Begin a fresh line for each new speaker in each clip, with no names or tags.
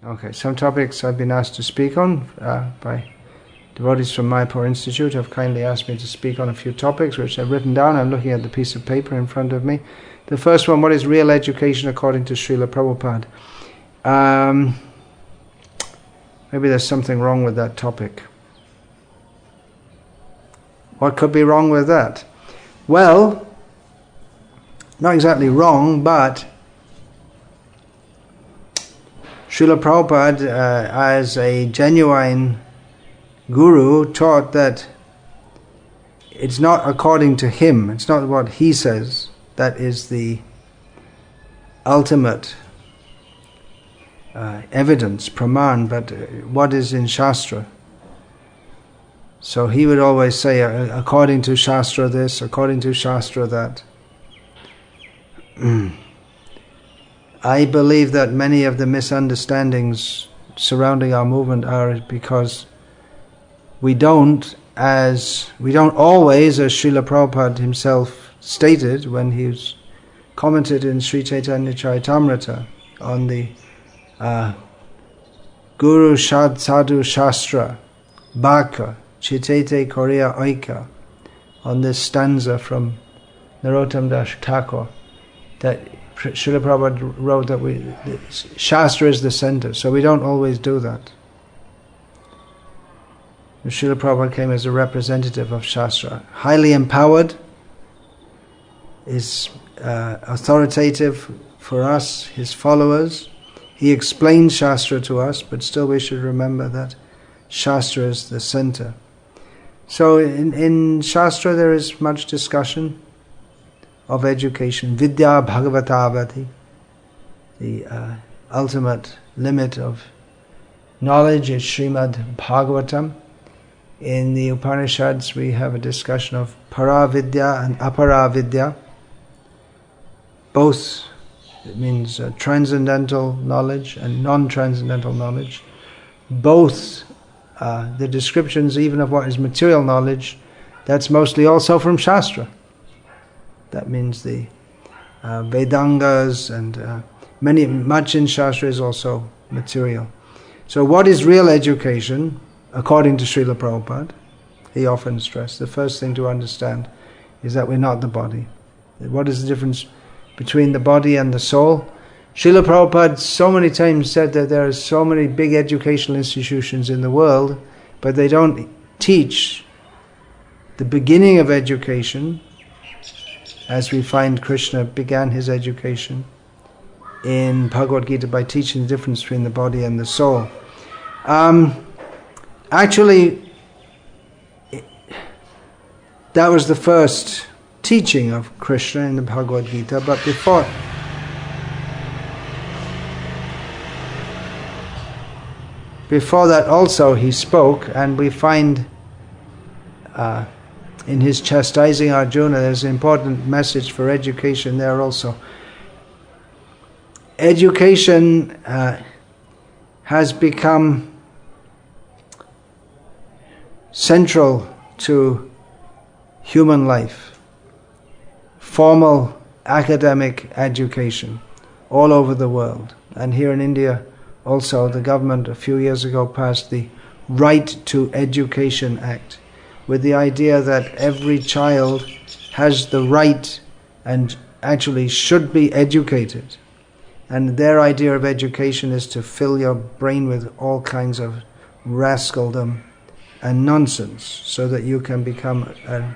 Okay, some topics I've been asked to speak on by devotees from Mayapur Institute have kindly asked me to speak on a few topics which I've written down. I'm looking at the piece of paper in front of me. The first one, what is real education according to Srila Prabhupada? Maybe there's something wrong with that topic. What could be wrong with that? Well, not exactly wrong, but Srila Prabhupada, as a genuine guru, taught that it's not according to him, it's not what he says, that is the ultimate evidence, praman, but what is in Shastra. So he would always say, according to Shastra this, according to Shastra that. I believe that many of the misunderstandings surrounding our movement are because we don't always, as Srila Prabhupada himself stated when he was commented in Sri Chaitanya Charitamrita on the Guru Sadhu Shastra Bhaka Chitete Korea Oika, on this stanza from Narottam Das Thakur, that Srila Prabhupada wrote that Shastra is the center, so we don't always do that. Srila Prabhupada came as a representative of Shastra, highly empowered, is authoritative for us, his followers. He explains Shastra to us, but still we should remember that Shastra is the center. So in Shastra there is much discussion of education. Vidya Bhagavatavati, the ultimate limit of knowledge is Srimad Bhagavatam. In the Upanishads we have a discussion of Paravidya and Aparavidya. Both, it means transcendental knowledge and non-transcendental knowledge. Both, the descriptions even of what is material knowledge, that's mostly also from Shastra. That means the Vedangas and much in Shastra is also material. So what is real education, according to Srila Prabhupada? He often stressed, the first thing to understand is that we're not the body. What is the difference between the body and the soul? Srila Prabhupada so many times said that there are so many big educational institutions in the world, but they don't teach the beginning of education, as we find Krishna began his education in Bhagavad Gita by teaching the difference between the body and the soul. Actually, that was the first teaching of Krishna in the Bhagavad Gita, but before that also he spoke, and we find in his chastising Arjuna there's an important message for education there also. Education has become central to human life. Formal academic education all over the world. And here in India also, the government a few years ago passed the Right to Education Act, with the idea that every child has the right and actually should be educated. And their idea of education is to fill your brain with all kinds of rascaldom and nonsense, so that you can become a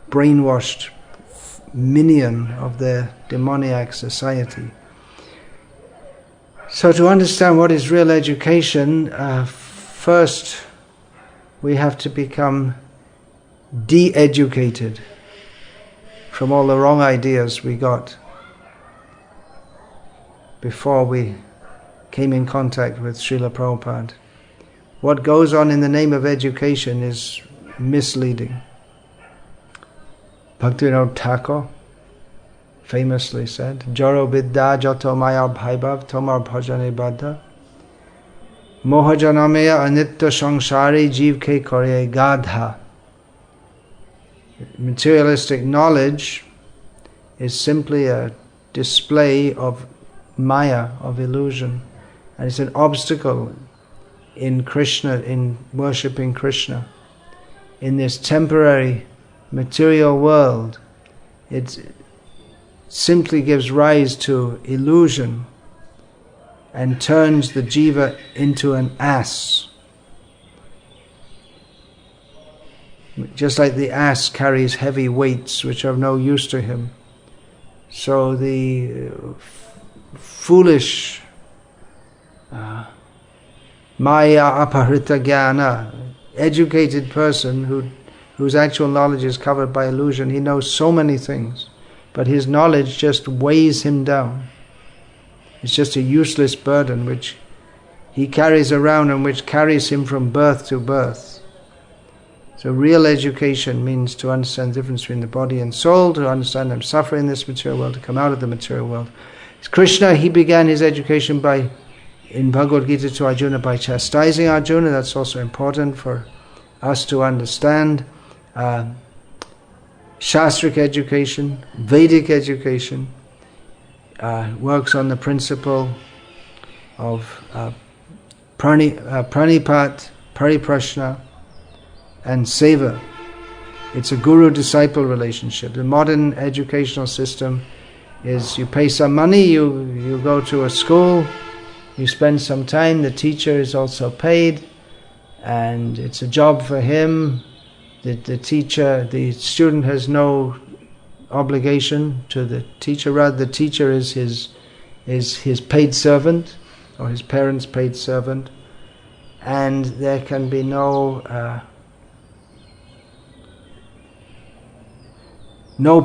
brainwashed minion of their demoniac society. So to understand what is real education, first we have to become de-educated from all the wrong ideas we got before we came in contact with Srila Prabhupada. What goes on in the name of education is misleading. Bhaktivinoda Thakur famously said, Jaro vidya jato maya bhaibav tomar bhajane baddha mohajanamaya anitya sangsari jeev ke kare gadha. Materialistic knowledge is simply a display of maya, of illusion, and it's an obstacle in Krishna, in worshipping Krishna. In this temporary material world, it simply gives rise to illusion and turns the jiva into an ass. Just like the ass carries heavy weights which are of no use to him, so the foolish Maya aparita jnana, educated person whose actual knowledge is covered by illusion, he knows so many things, but his knowledge just weighs him down. It's just a useless burden which he carries around and which carries him from birth to birth. So real education means to understand the difference between the body and soul, to understand I'm suffering in this material world, to come out of the material world. Krishna, he began his education in Bhagavad Gita to Arjuna by chastising Arjuna. That's also important for us to understand. Shastric education, Vedic education, works on the principle of pranipat, pariprashna, and seva. It's a guru-disciple relationship. The modern educational system is you pay some money, you go to a school, you spend some time, the teacher is also paid, and it's a job for him. The student has no obligation to the teacher. Rather, the teacher is his paid servant, or his parents' paid servant, and there can be no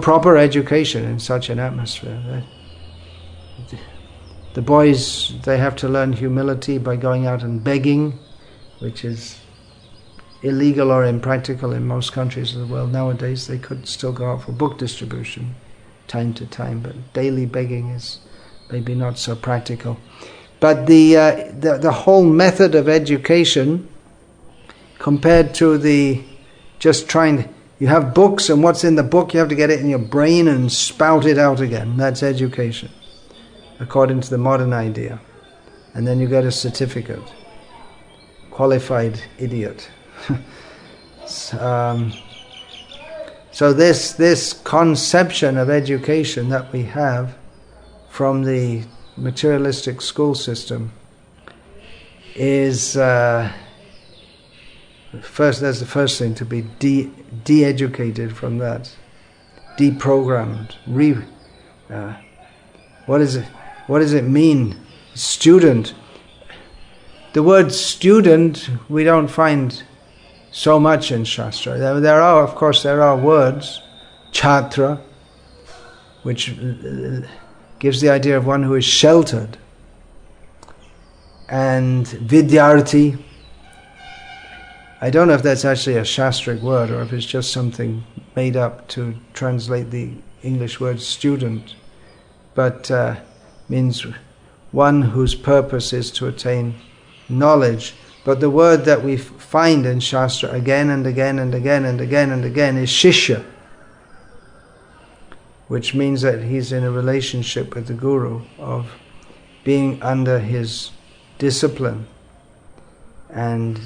proper education in such an atmosphere. The boys, they have to learn humility by going out and begging, which is illegal or impractical in most countries of the world nowadays. They could still go out for book distribution time to time, but daily begging is maybe not so practical. But the whole method of education, compared to you have books, and what's in the book you have to get it in your brain and spout it out again. That's education, according to the modern idea. And then you get a certificate. Qualified idiot. So this conception of education that we have from the materialistic school system is that's the first thing, to be de-educated from that, deprogrammed. What does it mean? Student. The word student we don't find so much in Shastra. There are words, chhatra, which gives the idea of one who is sheltered, and vidyarthi. I don't know if that's actually a Shastric word or if it's just something made up to translate the English word student, but means one whose purpose is to attain knowledge. But the word that we find in Shastra again and again and again and again and again is shishya, which means that he's in a relationship with the Guru, of being under his discipline. And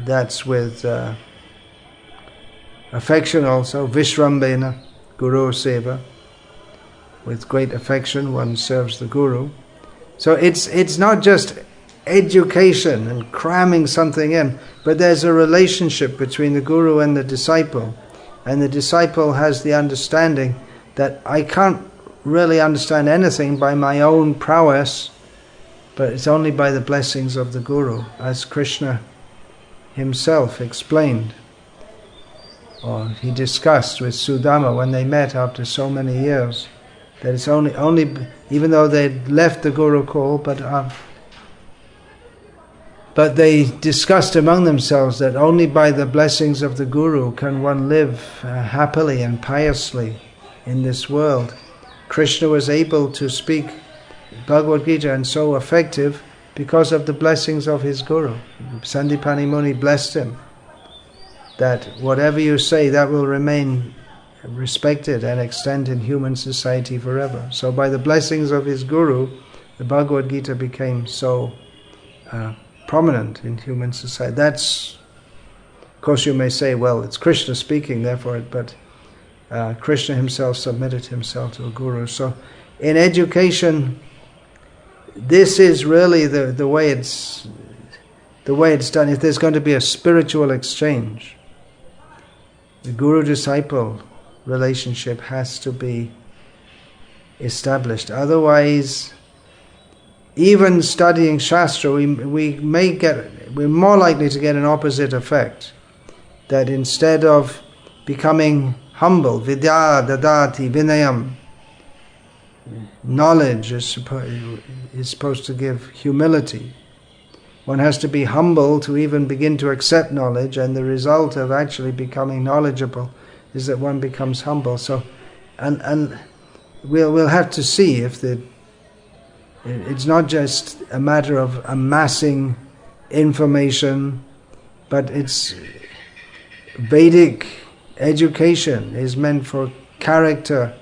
that's with affection also, vishrambena, Guru seva. With great affection one serves the Guru. So it's not just education and cramming something in, but there's a relationship between the Guru and the disciple, and the disciple has the understanding that I can't really understand anything by my own prowess, but it's only by the blessings of the Guru, as Krishna himself explained, or he discussed with Sudama when they met after so many years, that it's only even though they'd left the Gurukul, but they discussed among themselves that only by the blessings of the Guru can one live happily and piously in this world. Krishna was able to speak Bhagavad Gita and so effective because of the blessings of his Guru. Sandipani Muni blessed him that whatever you say, that will remain respected and extend in human society forever. So by the blessings of his Guru, the Bhagavad Gita became so prominent in human society. That's, of course, you may say, well, it's Krishna speaking, therefore, but Krishna himself submitted himself to a guru. So, in education, this is really the way it's done. If there's going to be a spiritual exchange, the guru-disciple relationship has to be established. Otherwise, even studying Shastra, we're more likely to get an opposite effect. That instead of becoming humble, vidya dadati vinayam, knowledge is supposed to give humility. One has to be humble to even begin to accept knowledge, and the result of actually becoming knowledgeable is that one becomes humble. So, and we'll have to see if it's not just a matter of amassing information, but it's Vedic education is meant for character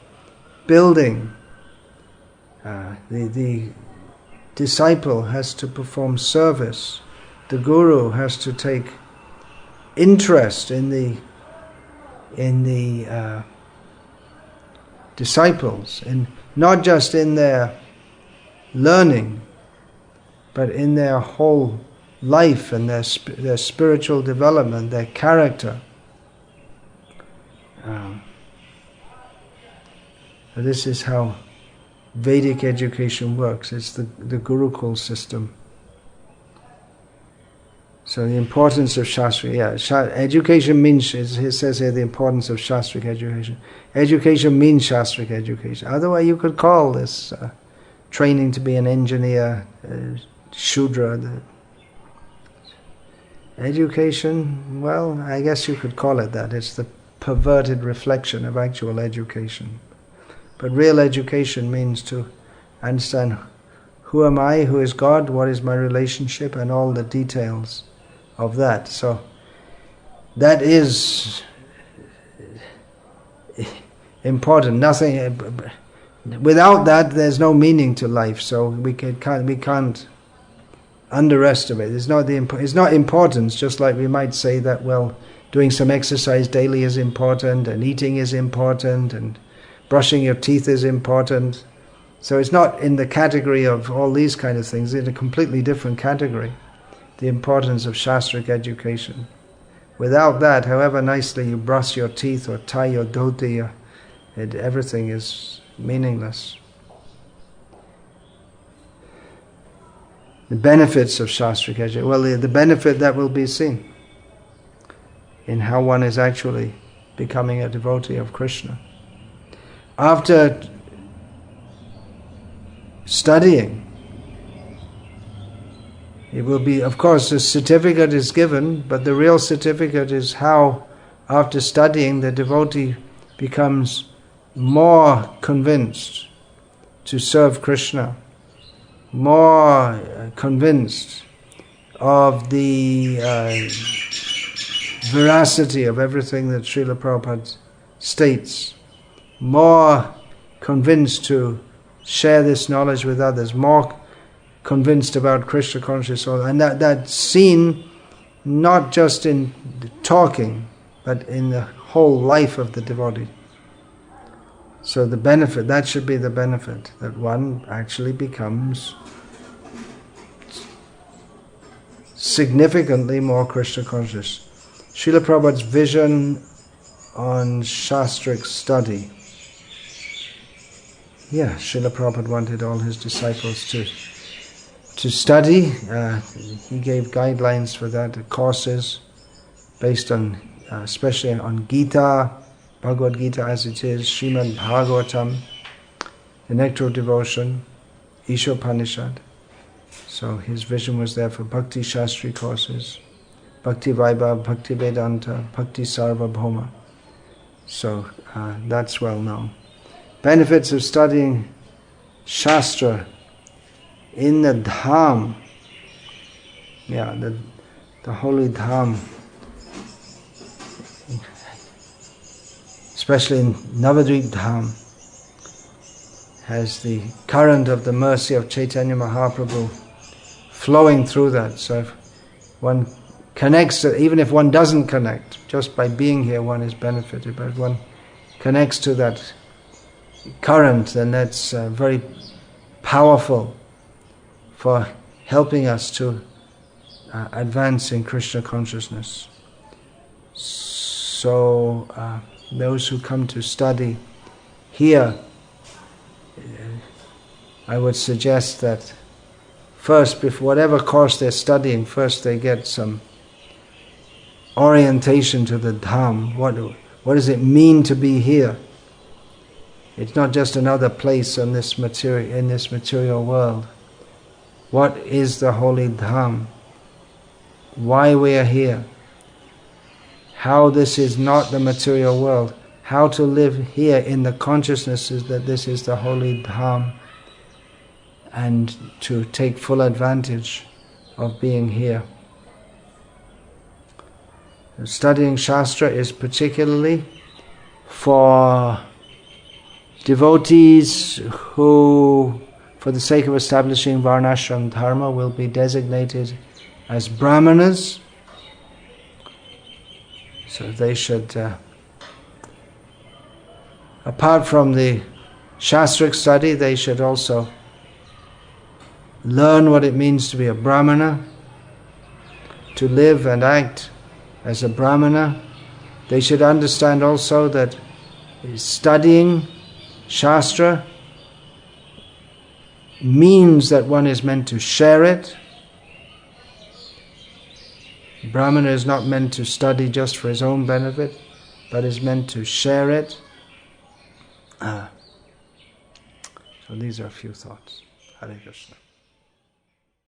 building. The disciple has to perform service. The guru has to take interest in the disciples, and not just in their learning, but in their whole life and their spiritual development, their character. This is how Vedic education works. It's the Gurukul system. So the importance of Shastri, education means, it says here, the importance of Shastric education. Education means Shastric education. Otherwise you could call this training to be an engineer, Shudra. Education, well, I guess you could call it that. It's the perverted reflection of actual education. But real education means to understand who am I, who is God, what is my relationship, and all the details of that. So that is important. Nothing without that, there's no meaning to life. So we can't underestimate. It's not importance. Just like we might say that, well, doing some exercise daily is important, and eating is important, and brushing your teeth is important. So it's not in the category of all these kind of things. It's in a completely different category. The importance of Shastric education. Without that, however nicely you brush your teeth or tie your dhoti, everything is meaningless. The benefits of Shastric education. Well, the benefit that will be seen in how one is actually becoming a devotee of Krishna. After studying, it will be, of course, a certificate is given, but the real certificate is how, after studying, the devotee becomes more convinced to serve Krishna, more convinced of the veracity of everything that Srila Prabhupada states, more convinced to share this knowledge with others, more convinced about Krishna consciousness, and that's seen not just in the talking, but in the whole life of the devotee. So the benefit, that should be the benefit, that one actually becomes significantly more Krishna conscious. Srila Prabhupada's vision on Shastric study. Yeah, Srila Prabhupada wanted all his disciples to study. He gave guidelines for that, courses based on, especially on Gita, Bhagavad Gita as it is, Srimad Bhagavatam, the Nectar of Devotion, Ishopanishad. So his vision was there for Bhakti Shastri courses, Bhakti Vaibhav, Bhakti Vedanta, Bhakti Sarvabhauma. So that's well known. Benefits of studying Shastra in the Dham, the holy Dham, especially in Navadvip Dham, has the current of the mercy of Chaitanya Mahaprabhu flowing through that. So if one connects, even if one doesn't connect, just by being here one is benefited, but if one connects to that current, then that's very powerful for helping us to advance in Krishna consciousness. So those who come to study here, I would suggest that first, before whatever course they're studying, first they get some orientation to the Dham. What does it mean to be here? It's not just another place in this material world. What is the holy Dham? Why we are here? How this is not the material world? How to live here in the consciousness is that this is the holy Dham, and to take full advantage of being here. Studying Shastra is particularly for devotees who, for the sake of establishing Varnashram Dharma, will be designated as Brahmanas. So they should, apart from the Shastric study, they should also learn what it means to be a Brahmana, to live and act as a Brahmana. They should understand also that studying Shastra means that one is meant to share it. Brahmana is not meant to study just for his own benefit, but is meant to share it. So these are a few thoughts. Hare Krishna.